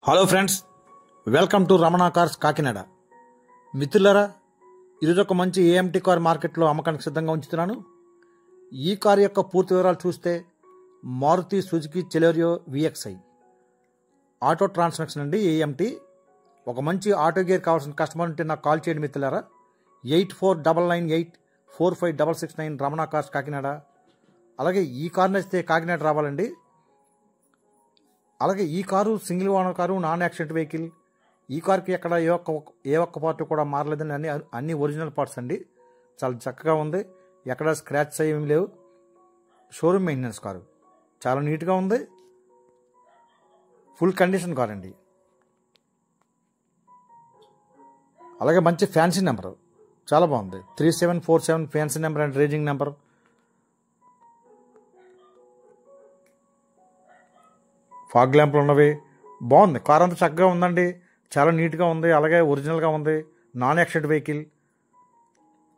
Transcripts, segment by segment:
Hello friends, welcome to Ramana cars Kakinada. మిత్రులారా, ఈరోజు ఒక మంచి ఏఎంటీ కార్ మార్కెట్లో అమ్మకానికి సిద్ధంగా ఉంచుతున్నాను. ఈ కార్ యొక్క పూర్తి వివరాలు చూస్తే Maruti Suzuki Celerio VXI auto transmission అండి. ఏఎంటీ ఒక మంచి ఆటో గేర్ కావాల్సిన కస్టమర్ ఉంటే నాకు కాల్ చేయండి మిత్రులారా. 8499845669 రమణ కార్స్ కాకినాడ. అలాగే ఈ కార్ నచ్చితే కాకినాడ రావాలండి. అలాగే ఈ car single owner car, non accident vehicle. ఈ కార్కి ఎక్కడ ఏ ఒక్క పార్ట్ కూడా మారలేదని అన్ని ఒరిజినల్ పార్ట్స్ అండి. చాలా చక్కగా ఉంది, ఎక్కడ స్క్రాచ్ ఏమీ లేవు. షోరూమ్ మెయింటెనెన్స్ కారు, చాలా నీట్గా ఉంది, ఫుల్ కండిషన్ కార్ అండి. అలాగే మంచి ఫ్యాన్సీ నెంబర్, చాలా బాగుంది. 3747 fancy number and raising number. Fog ల్యాంపులు ఉన్నవి, బాగుంది. కార్ అంతా చక్కగా ఉందండి, చాలా నీట్గా ఉంది, అలాగే ఒరిజినల్గా ఉంది. Non accident vehicle.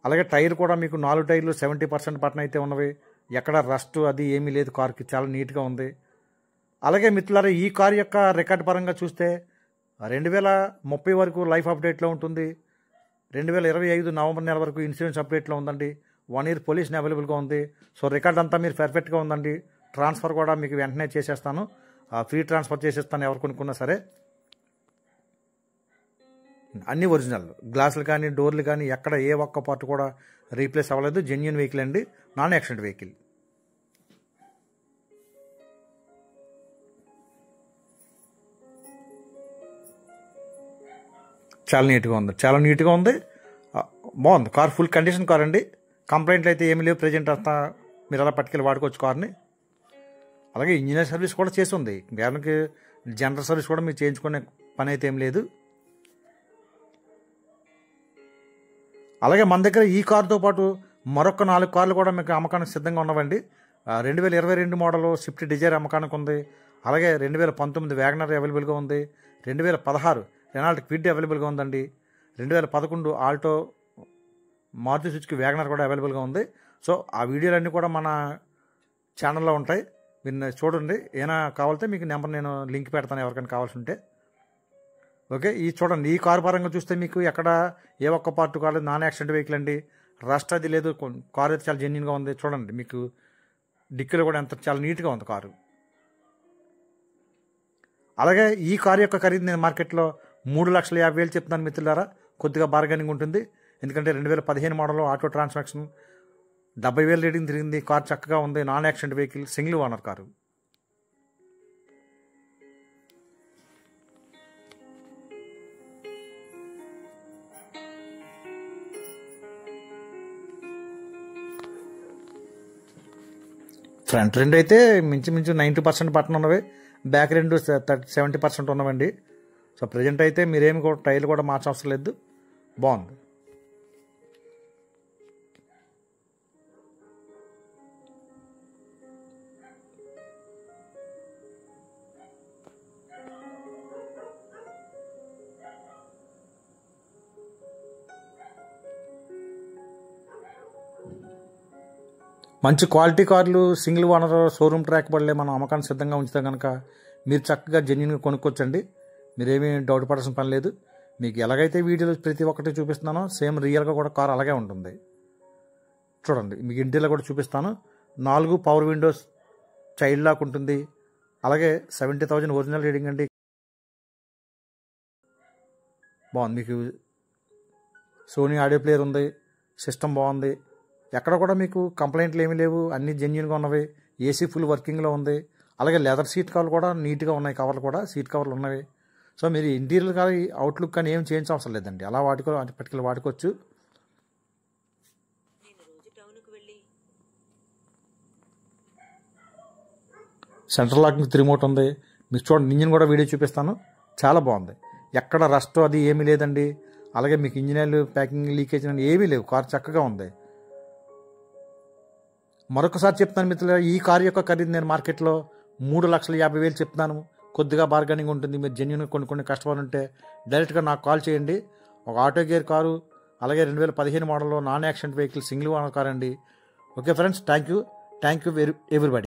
అలాగే టైర్ కూడా మీకు 4 టైర్లు 70% పట్న అయితే ఉన్నవి. ఎక్కడ రస్ట్ అది ఏమీ లేదు కార్కి, చాలా నీట్గా ఉంది. అలాగే మిత్రులారా, ఈ కార్ యొక్క రికార్డ్ పరంగా చూస్తే 2030 వరకు లైఫ్ అప్డేట్లో ఉంటుంది. 2025 నవంబర్ నెల వరకు ఇన్సూరెన్స్ అప్డేట్లో ఉందండి. 1 ఇయర్ పొల్యూషన్ అవైలబుల్గా ఉంది. సో రికార్డ్ అంతా మీరు పర్ఫెక్ట్గా ఉందండి. ట్రాన్స్ఫర్ కూడా మీకు వెంటనే చేసేస్తాను, ఫ్రీ ట్రాన్స్ఫర్ చేసేస్తాను ఎవరు కొనుక్కున్నా సరే. అన్ని ఒరిజినల్ గ్లాసులు కానీ డోర్లు కానీ ఎక్కడ ఏ ఒక్క పార్ట్ కూడా రీప్లేస్ అవ్వలేదు. జెన్యూన్ వెహికల్ అండి, నాన్ యాక్సిడెంట్ వెహికల్. చాలా నీట్గా ఉంది, బాగుంది కార్. ఫుల్ కండిషన్ కార్ అండి. కంప్లైంట్లు అయితే ఏమీ లేవు. ప్రజెంట్ అంతా మీరు అలా పట్టుకెళ్ళి వాడుకోవచ్చు కార్ని. అలాగే ఇంజనీర్ సర్వీస్ కూడా చేసి ఉంది. దానికి జనరల్ సర్వీస్ కూడా మీరు చేయించుకునే పని అయితే ఏం లేదు. అలాగే మన దగ్గర ఈ కారుతో పాటు మరొక 4 కార్లు కూడా మీకు అమ్మకానికి సిద్ధంగా ఉన్నవండి. 2022 మోడల్ స్విఫ్ట్ డిజైర్ అమ్మకానికి ఉంది. అలాగే 2019 వ్యాగనర్ అవైలబుల్గా ఉంది. 2016 రెనాల్ట్ క్విడ్ అవైలబుల్గా ఉందండి. 2011 ఆల్టో మారుతి సుజుకి వ్యాగనర్ కూడా అవైలబుల్గా ఉంది. సో ఆ వీడియోలన్నీ కూడా మన ఛానల్లో ఉంటాయి, మీరు చూడండి. ఏమైనా కావాలంటే మీకు నెంబర్ నేను లింక్ పెడతాను ఎవరికైనా కావాల్సి ఉంటే. ఓకే, ఈ చూడండి. ఈ కారు పరంగా చూస్తే మీకు ఎక్కడ ఏ ఒక్క పార్ట్ కాలేదు. నాన్ యాక్సిడెంట్ వెహికల్ అండి, రస్ట్ అది లేదు. కారు అయితే చాలా జెన్యూన్గా ఉంది. చూడండి, మీకు డిక్కీలో కూడా ఎంత చాలా నీట్గా ఉంది కారు. అలాగే ఈ కారు యొక్క ఖరీదు నేను మార్కెట్లో 3,50,000 చెప్తున్నాను మిత్రులారా. కొద్దిగా బార్గెనింగ్ ఉంటుంది, ఎందుకంటే 2015 మోడల్ ఆటో ట్రాన్స్మిషన్ 70,000 రేటింగ్ తిరిగింది. కార్ చక్కగా ఉంది, non accident vehicle, single owner car. Front రెండు అయితే మించుమించు 90% పట్టణ ఉన్నవి, బ్యాక్ రెండు 70% ఉన్నవండి. సో ప్రజెంట్ అయితే మీరేమి కూడా టైర్లు కూడా మార్చవసరం లేదు, బాగుంది. మంచి క్వాలిటీ కార్లు, సింగిల్ ఓనర్, షోరూమ్ ట్రాక్ పడలే మనం అమ్మకానికి సిద్ధంగా ఉంచితే కనుక మీరు చక్కగా జెన్యూన్గా కొనుక్కొచ్చండి. మీరేమీ డౌట్ పడాల్సిన పని లేదు. మీకు ఎలాగైతే వీడియోలో ప్రతి ఒక్కటి చూపిస్తున్నానో సేమ్ రియల్గా కూడా కార్ అలాగే ఉంటుంది. చూడండి, మీకు ఇంటీరియర్ కూడా చూపిస్తాను. 4 పవర్ విండోస్, చైల్డ్ లాక్ ఉంటుంది. అలాగే 70,000 ఒరిజినల్ రీడింగ్ అండి, బాగుంది. మీకు సోనీ ఆడియో ప్లేయర్ ఉంది, సిస్టమ్ బాగుంది. ఎక్కడ కూడా మీకు కంప్లైంట్లు ఏమీ లేవు, అన్నీ జెన్యూన్గా ఉన్నవి. ఏసీ ఫుల్ వర్కింగ్లో ఉంది. అలాగే లెదర్ సీట్ కవర్లు కూడా నీట్గా ఉన్నాయి, కవర్లు కూడా సీట్ కవర్లు ఉన్నవి. సో మీరు ఇంటీరియర్ కానీ అవుట్లుక్ కానీ ఏం చేయించ అవసరం లేదండి, అలా పట్టుకెళ్ళి వాడుకోవచ్చు. సెంట్రల్ లాక్ మీకు రిమోట్ ఉంది. మీకు చూడండి, ఇంజిన్ కూడా వీడియో చూపిస్తాను, చాలా బాగుంది. ఎక్కడ రస్ట్ అది ఏమీ లేదండి. అలాగే మీకు ఇంజిన్ ప్యాకింగ్ లీకేజ్ అని ఏమీ లేవు, కార్ చక్కగా ఉంది. మరొకసారి చెప్తాను మిత్రులు, ఈ కారు యొక్క ఖరీదు నేను మార్కెట్లో 3,50,000 చెప్తున్నాను. కొద్దిగా బార్గెనింగ్ ఉంటుంది. మీరు జెన్యూన్గా కొన్ని కస్టమర్ ఉంటే డైరెక్ట్గా నాకు కాల్ చేయండి. ఒక ఆటో గేర్ కారు, అలాగే 2015 మోడల్లో non accident vehicle, single owner car అండి. Okay friends, thank you everybody.